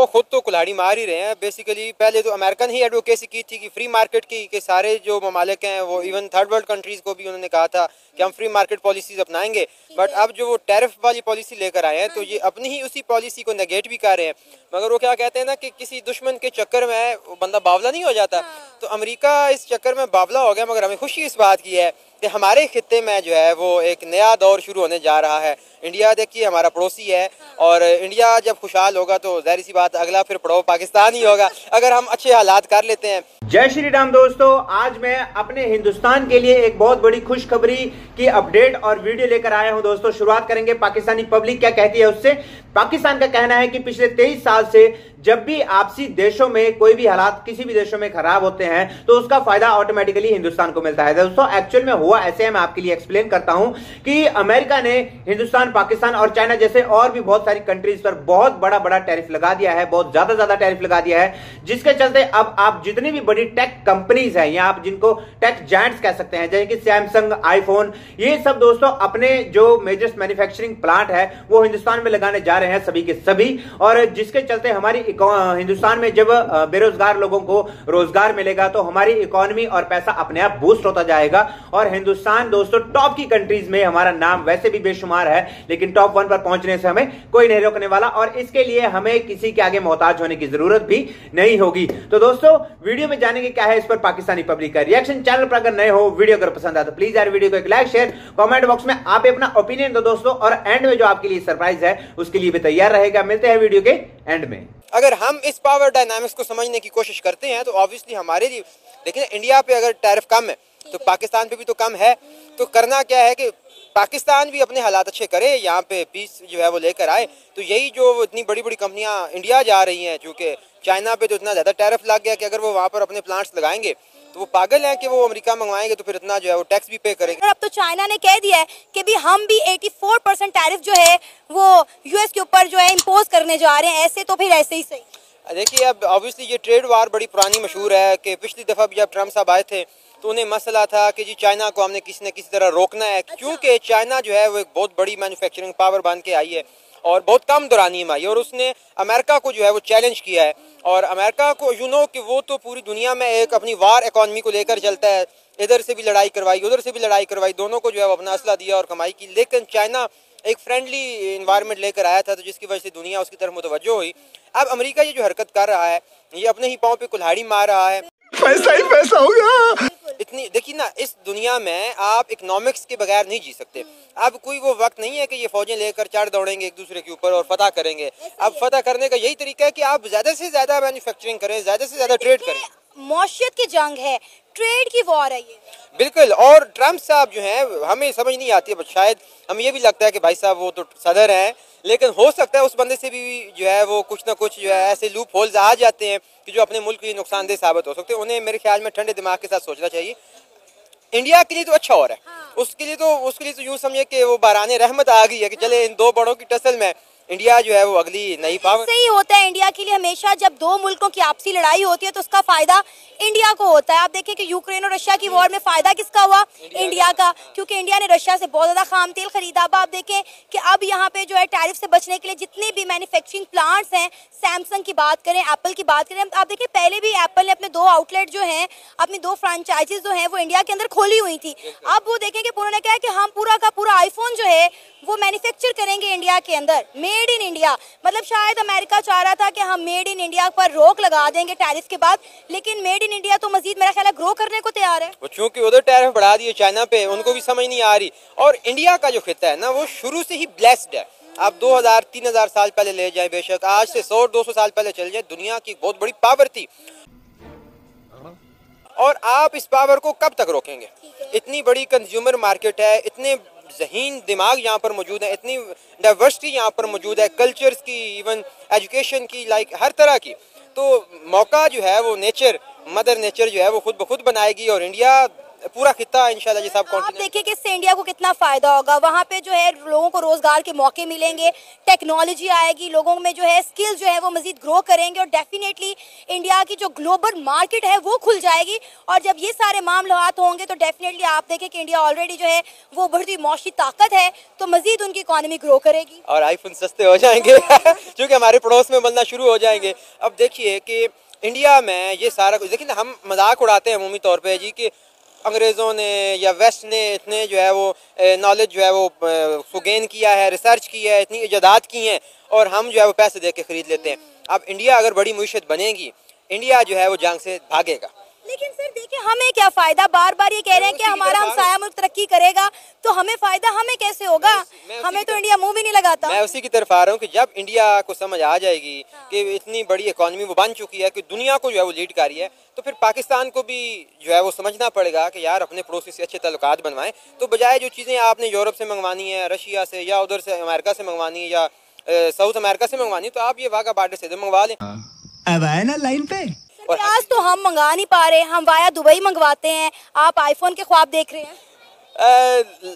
खुद तो कुल्हाड़ी मार ही रहे हैं। बेसिकली पहले तो अमेरिकन ही एडवोकेसी की थी कि फ्री मार्केट की, कि सारे जो ममालिक हैं वो इवन थर्ड वर्ल्ड कंट्रीज़ को भी उन्होंने कहा था कि हम फ्री मार्केट पॉलिसीज़ अपनाएंगे। बट अब जो वो टैरिफ वाली पॉलिसी लेकर आए हैं तो ये अपनी ही उसी पॉलिसी को नेगेट भी कर रहे हैं। मगर वो क्या कहते हैं ना कि किसी दुश्मन के चक्कर में वो बंदा बावला नहीं हो जाता। तो अमेरिका इस चक्कर में बावला हो गया। मगर हमें खुशी इस बात की है कि हमारे खित्ते में जो है वो एक नया दौर शुरू होने जा रहा है। इंडिया देखिए हमारा पड़ोसी है, और इंडिया जब खुशहाल होगा तो जाहिर सी बात अगला फिर पड़ोस पाकिस्तान ही होगा, अगर हम अच्छे हालात कर लेते हैं। जय श्री राम दोस्तों, आज मैं अपने हिंदुस्तान के लिए एक बहुत बड़ी खुशखबरी की अपडेट और वीडियो लेकर आया हूं। दोस्तों शुरुआत करेंगे पाकिस्तानी पब्लिक क्या कहती है उससे। पाकिस्तान का कहना है कि पिछले 23 साल से जब भी आपसी देशों में कोई भी हालात किसी भी देशों में खराब होते हैं तो उसका फायदा ऑटोमेटिकली हिंदुस्तान को मिलता है। दोस्तों एक्चुअल में हुआ ऐसे है, मैं आपके लिए एक्सप्लेन करता हूं कि अमेरिका ने हिंदुस्तान, पाकिस्तान और चाइना जैसे और भी बहुत सारी कंट्रीज पर बहुत बड़ा बड़ा टैरिफ लगा दिया है, बहुत ज्यादा टैरिफ लगा दिया है, जिसके चलते अब आप जितनी भी बड़ी टेक कंपनीज हैं या आप जिनको टेक जायंट्स कह सकते हैं, जैसे कि सैमसंग, आईफोन, ये सब दोस्तों अपने जो मेजर मैन्युफैक्चरिंग प्लांट है वो हिंदुस्तान में लगाने जा रहे हैं सभी के सभी। और जिसके चलते हमारी हिंदुस्तान में जब बेरोजगार लोगों को रोजगार मिलेगा तो हमारी इकोनॉमी और पैसा अपने आप बूस्ट होता जाएगा। और हिंदुस्तान दोस्तों टॉप की कंट्रीज में, हमारा नाम वैसे भी बेशुमार है लेकिन टॉप 1 पर पहुंचने से हमें कोई नहीं रोकने वाला, और इसके लिए हमें किसी के आगे मोहताज होने की जरूरत भी नहीं होगी। तो दोस्तों वीडियो में जानेंगे क्या है इस पर पाकिस्तानी पब्लिक का रिएक्शन। चैनल पर अगर नए हो, वीडियो अगर पसंद आए तो प्लीज यार वीडियो को एक लाइक, शेयर, कमेंट बॉक्स में आप अपना ओपिनियन दो दोस्तों, और एंड में जो आपके लिए सरप्राइज है उसके लिए भी तैयार रहेगा। मिलते हैं वीडियो के एंड में। अगर हम इस पावर डायनामिक्स को समझने की कोशिश करते हैं तो ऑब्वियसली हमारे लिए, लेकिन इंडिया पे अगर टैरिफ कम है तो पाकिस्तान पे भी तो कम है। तो करना क्या है कि पाकिस्तान भी अपने हालात अच्छे करे, यहाँ पे पीस जो है वो लेकर आए। तो यही जो इतनी बड़ी बड़ी कंपनियां इंडिया जा रही हैं, चूँकि चाइना पे तो इतना ज़्यादा टैरिफ लग गया कि अगर वो वहाँ पर अपने प्लांट्स लगाएंगे तो वो पागल हैं कि वो अमेरिका मंगवाएंगे तो फिर इतना जो है वो टैक्स भी पे करेंगे। अब तो चाइना ने कह दिया है कि भी हम भी 84% टैरिफ जो है वो यूएस के ऊपर जो है इम्पोज करने जा रहे हैं। ऐसे तो फिर ऐसे ही सही। देखिए अब ऑब्वियसली ये ट्रेड वार बड़ी पुरानी मशहूर है कि पिछली दफ़ा भी जब ट्रम्प साहब आए थे तो उन्हें मसला था कि जी चाइना को हमने किसी न किसी तरह रोकना है, क्योंकि चाइना जो है वो एक बहुत बड़ी मैन्युफैक्चरिंग पावर बन के आई है और बहुत कम दौरानी में आई, और उसने अमेरिका को जो है वो चैलेंज किया है। और अमेरिका को कि वो तो पूरी दुनिया में एक अपनी वार इकॉनमी को लेकर चलता है, इधर से भी लड़ाई करवाई, उधर से भी लड़ाई करवाई, दोनों को जो है वो अपना असला दिया और कमाई की। लेकिन चाइना एक फ्रेंडली इन्वायरमेंट लेकर आया था, तो जिसकी वजह से दुनिया उसकी तरफ मुतवज्जो हुई। अब अमेरिका ये जो हरकत कर रहा है ये अपने ही पाँव पे कुल्हाड़ी मार रहा है। पैसा ही पैसा होगा। इतनी देखिए ना, इस दुनिया में आप इकोनॉमिक्स के बगैर नहीं जी सकते। अब कोई वो वक्त नहीं है कि ये फौजें लेकर चढ़ दौड़ेंगे एक दूसरे के ऊपर और फतह करेंगे। अब फतह करने का यही तरीका है कि आप ज्यादा से ज्यादा मैन्युफैक्चरिंग करें, ज्यादा से ज्यादा ट्रेड करें। मौशियत की जंग है, ट्रेड की वॉर है ये। बिल्कुल। और ट्रम्प साहब जो हैं हमें समझ नहीं आती है, शायद हमें ये भी लगता है कि भाई साहब वो तो सदर हैं, लेकिन हो सकता है उस बंदे से भी जो है वो कुछ ना कुछ जो है ऐसे लूप होल्स आ जाते हैं कि जो अपने मुल्क के लिए नुकसानदेह साबित हो सकते हैं। उन्हें मेरे ख्याल में ठंडे दिमाग के साथ सोचना चाहिए। इंडिया के लिए तो अच्छा हो रहा है, उसके लिए तो यूँ समझे कि वो बाराने रहमत आ गई है कि चले इन दो बड़ों की टसल में इंडिया जो है वो अगली नई पावर। सही होता है इंडिया के लिए हमेशा, जब दो मुल्कों की आपसी लड़ाई होती है तो उसका फायदा इंडिया को होता है। आप देखें कि यूक्रेन और रशिया की वॉर में फायदा किसका हुआ? इंडिया का, क्योंकि इंडिया ने रशिया से बहुत ज्यादा खाम तेल खरीदा। अब आप देखें कि अब यहाँ पे जो है टैरिफ से बचने के लिए जितने भी मैन्युफैक्चरिंग प्लांट्स हैं, सैमसंग की बात करें, एप्पल की बात करें, आप देखें पहले भी एप्पल ने अपने 2 आउटलेट जो हैं, अपनी 2 फ्रेंचाइजीज जो हैं वो इंडिया के अंदर खोली हुई थी। अब वो देखें कि उन्होंने कहा कि हम पूरा का पूरा आईफोन जो है वो मैन्युफैक्चर करेंगे इंडिया के अंदर, मेड इन इंडिया। मतलब शायद अमेरिका चाह रहा था कि हम मेड इन इंडिया पर रोक लगा देंगे टैरिफ के बाद, लेकिन मेड इन इंडिया तो मजीद मेरा ख्याल है ग्रो करने को तैयार है। चूंकि उधर टैरिफ बढ़ा दिए चाइना पे, उनको भी समझ नहीं आ रही। और इंडिया का जो खिता है ना वो शुरू से ही ब्लेस्ड है। आप 2000-3000 साल पहले ले जाए, बेशक आज से 100-200 साल पहले चल जाए, दुनिया की बहुत बड़ी पावर थी। और आप इस पावर को कब तक रोकेंगे? इतनी बड़ी कंज्यूमर मार्केट है, इतने ज़हीन दिमाग यहाँ पर मौजूद है, इतनी डाइवर्सिटी यहाँ पर मौजूद है, कल्चर्स की, इवन एजुकेशन की, लाइक हर तरह की। तो मौका जो है वो नेचर, मदर नेचर जो है वो खुद ब खुद बनाएगी। और इंडिया पूरा खिता इंशाल्लाह ये सब आप कॉन्टिनेंट। देखिए कि इससे इंडिया को कितना फायदा होगा। वहाँ पे जो है लोगों को रोजगार के मौके मिलेंगे, टेक्नोलॉजी आएगी, लोगों में जो है स्किल जो है वो मजीद ग्रो करेंगे और डेफिनेटली इंडिया की जो ग्लोबल मार्केट है वो खुल जाएगी। और जब ये सारे मामलात होंगे तो डेफिनेटली आप देखें कि इंडिया ऑलरेडी जो है वो बढ़ती मौशी ताकत है, तो मजीद उनकी इकॉनमी ग्रो करेगी और आईफोन सस्ते हो जाएंगे क्योंकि हमारे पड़ोस में बनना शुरू हो जाएंगे। अब देखिए कि इंडिया में ये सारा कुछ, देखिए ना, हम मजाक उड़ाते हैं अमूमी तौर पे जी कि अंग्रेज़ों ने या वेस्ट ने इतने जो है वो नॉलेज जो है वो गेन किया है, रिसर्च की है, इतनी इजादात की हैं और हम जो है वो पैसे दे के ख़रीद लेते हैं। अब इंडिया अगर बड़ी मुईशत बनेगी, इंडिया जो है वो जंग से भागेगा। लेकिन सर देखिए हमें क्या फायदा, बार बार ये कह रहे हैं कि हमारा हमसाया मुल्क तरक्की करेगा तो हमें फायदा हमें कैसे होगा? हमें तो इंडिया मुंह भी नहीं लगाता। मैं उसी की तरफ आ रहा हूँ कि जब इंडिया को समझ आ जाएगी कि इतनी बड़ी इकॉनमी वो बन चुकी है कि दुनिया को जो है वो लीड कर रही है, तो फिर पाकिस्तान को भी जो है वो समझना पड़ेगा कि यार अपने पड़ोसी से अच्छे ताल्लुकात बनवाएं। तो बजाय जो चीज़ें आपने यूरोप से मंगवानी है, रशिया से या उधर से अमेरिका से मंगवानी है या साउथ अमेरिका से मंगवानी है, तो आप ये वाघा बॉर्डर से मंगवा लें। अब आए ना लाइन पे। और आज तो हम मंगा नहीं पा रहे, हम वाया दुबई मंगवाते हैं, आप आईफोन के ख्वाब देख रहे हैं।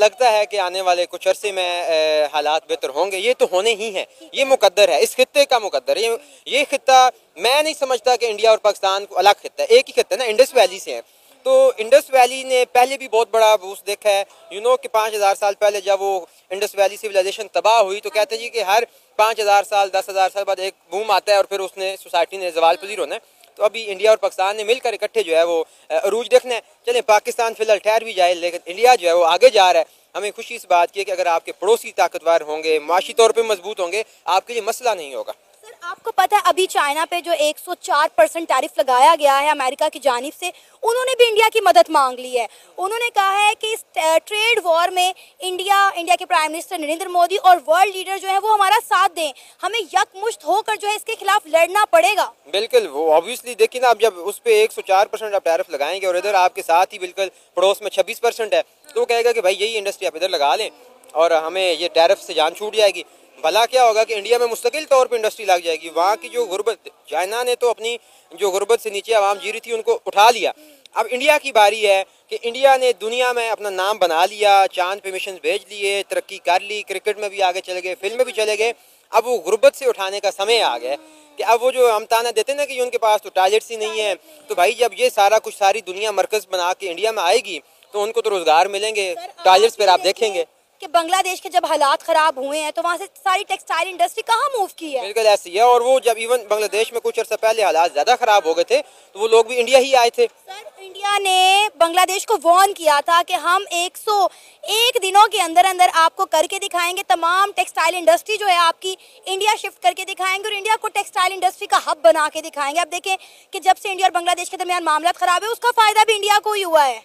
लगता है कि आने वाले कुछ अरसे में हालात बेहतर होंगे। ये तो होने ही हैं, ये मुकद्दर है, इस खित्ते का मुकद्दर है। ये खित्ता मैं नहीं समझता कि इंडिया और पाकिस्तान को अलग खित्ता है, एक ही खित्ता है ना, इंडस वैली से है। तो इंडस वैली ने पहले भी बहुत बड़ा बूस्ट देखा है, कि 5000 साल पहले जब वो इंडस वैली सिविलाइजेशन तबाह हुई तो कहते हैं जी कि हर 5000 साल 10,000 साल बाद एक बूम आता है और फिर उसने सोसाइटी ने जवाल पजीर होना है। तो अभी इंडिया और पाकिस्तान ने मिलकर इकट्ठे जो है वो अरूज देखना है। चले पाकिस्तान फिलहाल ठहर भी जाए, लेकिन इंडिया जो है वो आगे जा रहा है। हमें खुशी इस बात की है कि अगर आपके पड़ोसी ताकतवर होंगे, माशी तौर पे मजबूत होंगे, आपके लिए मसला नहीं होगा। सर आपको पता है अभी चाइना पे जो 104% टैरिफ लगाया गया है अमेरिका की जानिब से, उन्होंने भी इंडिया की मदद मांग ली है। उन्होंने कहा है कि इस ट्रेड वॉर में इंडिया के प्राइम मिनिस्टर नरेंद्र मोदी और वर्ल्ड लीडर जो है वो हमारा साथ दें, हमें यकमुश्त होकर जो है इसके खिलाफ लड़ना पड़ेगा। बिल्कुल, वो ऑब्वियसली देखिए ना, अब जब उस पर 104% आप टैरिफ लगाएंगे और इधर आपके साथ ही बिल्कुल पड़ोस में 26% है, तो वो कहेगा कि भाई यही इंडस्ट्री आप इधर लगा लें और हमें ये टैरिफ से जान छूट जाएगी। भला क्या होगा कि इंडिया में मुस्तकिल तौर पे इंडस्ट्री लग जाएगी। वहाँ की जो गुर्बत, चाइना ने तो अपनी जो गुर्बत से नीचे आवाम जी रही थी उनको उठा लिया। अब इंडिया की बारी है कि इंडिया ने दुनिया में अपना नाम बना लिया, चांद पे मिशन भेज लिए, तरक्की कर ली, क्रिकेट में भी आगे चले गए, फिल्म में भी चले गए। अब वो गुर्बत से उठाने का समय आ गया कि अब वो जो हम ताना देते ना कि उनके पास तो टॉयलेट्स ही नहीं है, तो भाई जब ये सारा कुछ सारी दुनिया मरकज बना के इंडिया में आएगी तो उनको तो रोजगार मिलेंगे, टॉयलेट्स पर आप देखेंगे कि बांग्लादेश के जब हालात खराब हुए हैं तो वहाँ से सारी टेक्सटाइल इंडस्ट्री कहाँ मूव की है। बिल्कुल ऐसी है। और वो जब इवन बांग्लादेश में कुछ अर्सा पहले हालात ज्यादा खराब हो गए थे तो वो लोग भी इंडिया ही आए थे। सर इंडिया ने बांग्लादेश को वार्न किया था कि हम 101 दिनों के अंदर अंदर आपको करके दिखाएंगे, तमाम टेक्सटाइल इंडस्ट्री जो है आपकी इंडिया शिफ्ट करके दिखाएंगे और इंडिया को टेक्सटाइल इंडस्ट्री का हब बना के दिखाएंगे। आप देखें कि जब से इंडिया और बांग्लादेश के दरमियान मामला खराब है उसका फायदा भी इंडिया को ही हुआ है।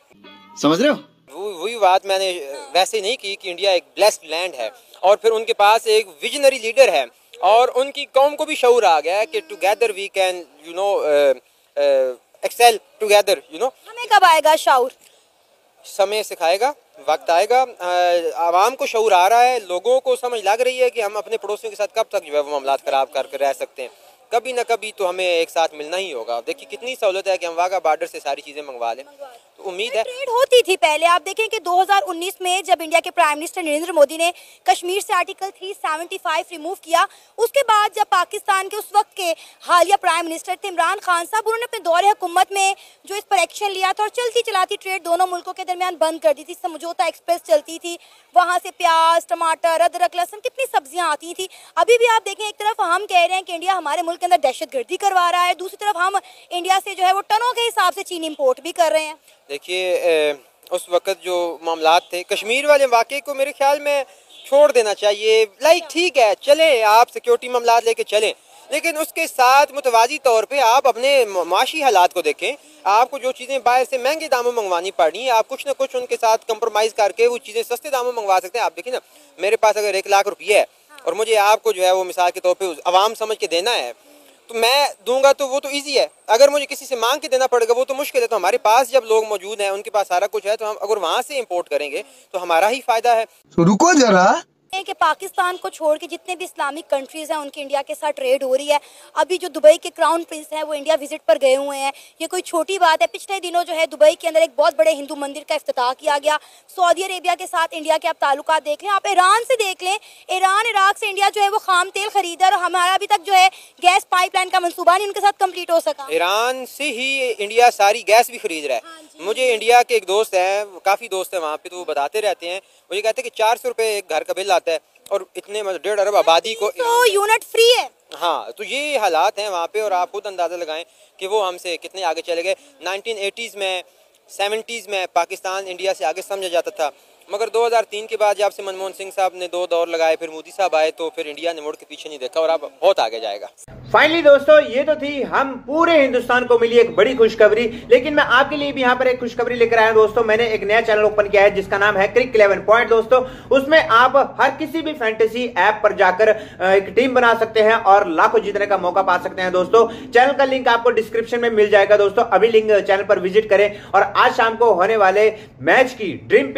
समझ रहे हो? वही बात मैंने वैसे नहीं की कि इंडिया एक ब्लेस्ड लैंड है और फिर उनके पास एक विजनरी लीडर है और उनकी कौम को भी शऊर आ गया है कि together we can excel together. हमें कब आएगा शऊर? समय सिखाएगा, वक्त आएगा। आवाम को शऊर आ रहा है, लोगों को समझ लग रही है कि हम अपने पड़ोसियों के साथ कब तक जो है वो मामलात खराब करके रह सकते हैं। कभी ना कभी तो हमें एक साथ मिलना ही होगा। देखिए कितनी सहूलत है कि हम वाघा बॉर्डर से सारी चीजें मंगवा लें। तो उम्मीद है ट्रेड होती थी पहले। आप देखें कि 2019 में जब इंडिया के प्राइम मिनिस्टर नरेंद्र मोदी ने कश्मीर से आर्टिकल 375 रिमूव किया, उसके बाद जब पाकिस्तान के उस वक्त के हालिया प्राइम मिनिस्टर थे इमरान खान साहब, उन्होंने अपने दौरे हुकूमत में जो इस पर एक्शन लिया था और चलती चलाती ट्रेड दोनों मुल्कों के दरमियान बंद कर दी थी। समझौता एक्सप्रेस चलती थी, वहाँ से प्याज, टमाटर, अदरक, लहसुन कितनी सब्जियाँ आती थी। अभी भी आप देखें, एक तरफ हम कह रहे हैं कि इंडिया हमारे मुल्क के अंदर दहशतगर्दी करवा रहा है, दूसरी तरफ हम इंडिया से जो है वो टनों के हिसाब से चीनी इम्पोर्ट भी कर रहे हैं। देखिए उस वक्त जो मामलात थे कश्मीर वाले वाक़े को मेरे ख्याल में छोड़ देना चाहिए। लाइक ठीक है, चलें, आप सिक्योरिटी मामलात लेके चलें, लेकिन उसके साथ मुतवाज़ी तौर पे आप अपने माशी हालात को देखें। आपको जो चीज़ें बाहर से महंगे दामों मंगवानी पड़ी, आप कुछ ना कुछ उनके साथ कंप्रोमाइज़ करके वो चीज़ें सस्ते दामों मंगवा सकते हैं। आप देखिए ना, मेरे पास अगर 1 लाख रुपये है और मुझे आपको जो है वो मिसाल के तौर पर आवाम समझ के देना है तो मैं दूंगा, तो वो तो इजी है। अगर मुझे किसी से मांग के देना पड़ेगा वो तो मुश्किल है। तो हमारे पास जब लोग मौजूद हैं, उनके पास सारा कुछ है, तो हम अगर वहाँ से इंपोर्ट करेंगे तो हमारा ही फायदा है। रुको जरा, कि पाकिस्तान को छोड़ के जितने भी इस्लामिक कंट्रीज हैं उनकी इंडिया के साथ ट्रेड हो रही है। अभी जो दुबई के क्राउन प्रिंस हैं वो इंडिया विजिट पर गए हुए हैं, ये कोई छोटी बात है। पिछले दिनों जो है दुबई के अंदर एक बहुत बड़े हिंदू मंदिर का इफ्तिताह किया गया। सऊदी अरेबिया के साथ इंडिया के आप ताल्लुकात देख लें, आप ईरान से देख लें, ईरान इराक से इंडिया जो है वो खाम तेल खरीदा और हमारा अभी तक जो है गैस पाइपलाइन का मंसूबा नहीं उनके साथ कंप्लीट हो सका। ईरान से ही इंडिया सारी गैस भी खरीद रहा है। मुझे इंडिया के एक दोस्त है, काफी दोस्त है वहाँ पे, तो वो बताते रहते हैं, मुझे कहते हैं कि 400 रुपए एक घर का बिल आता है और इतने 1.5 अरब आबादी को तो यूनिट फ्री है। हाँ, तो ये हालात हैं वहाँ पे और आप खुद अंदाजा लगाएं कि वो हमसे कितने आगे चले गए। 1980s में 70s में पाकिस्तान इंडिया से आगे समझा जाता था, मगर 2003 के बाद जब से मनमोहन सिंह साहब ने 2 दौर लगाए, फिर मोदी साहब आए, तो फिर इंडिया ने मुड़ के पीछे नहीं देखा और अब बहुत आगे जाएगा। फाइनली दोस्तों, ये तो थी हम पूरे हिंदुस्तान को मिली एक बड़ी खुशखबरी, लेकिन मैं आपके लिए भी यहाँ पर एक खुशखबरी लेकर आया हूं दोस्तों। मैंने एक नया चैनल ओपन किया है जिसका नाम है क्रिक 11 पॉइंट दोस्तों। उसमें आप हर किसी भी फैंटेसी ऐप पर जाकर एक टीम बना सकते हैं और लाखों जीतने का मौका पा सकते हैं दोस्तों। चैनल का लिंक आपको डिस्क्रिप्शन में मिल जाएगा दोस्तों। अभी लिंक चैनल पर विजिट करें और आज शाम को होने वाले मैच की ड्रीम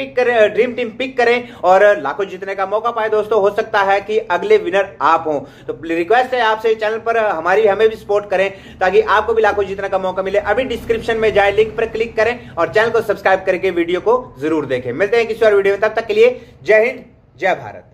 टीम पिक करें और लाखों जीतने का मौका पाए दोस्तों। हो सकता है कि अगले विनर आप हो, तो रिक्वेस्ट है आपसे चैनल पर हमें भी सपोर्ट करें ताकि आपको भी लाखों जीतने का मौका मिले। अभी डिस्क्रिप्शन में जाए, लिंक पर क्लिक करें और चैनल को सब्सक्राइब करके वीडियो को जरूर देखें। मिलते हैं किसी और वीडियो में, तब तक के लिए जय हिंद, जय भारत।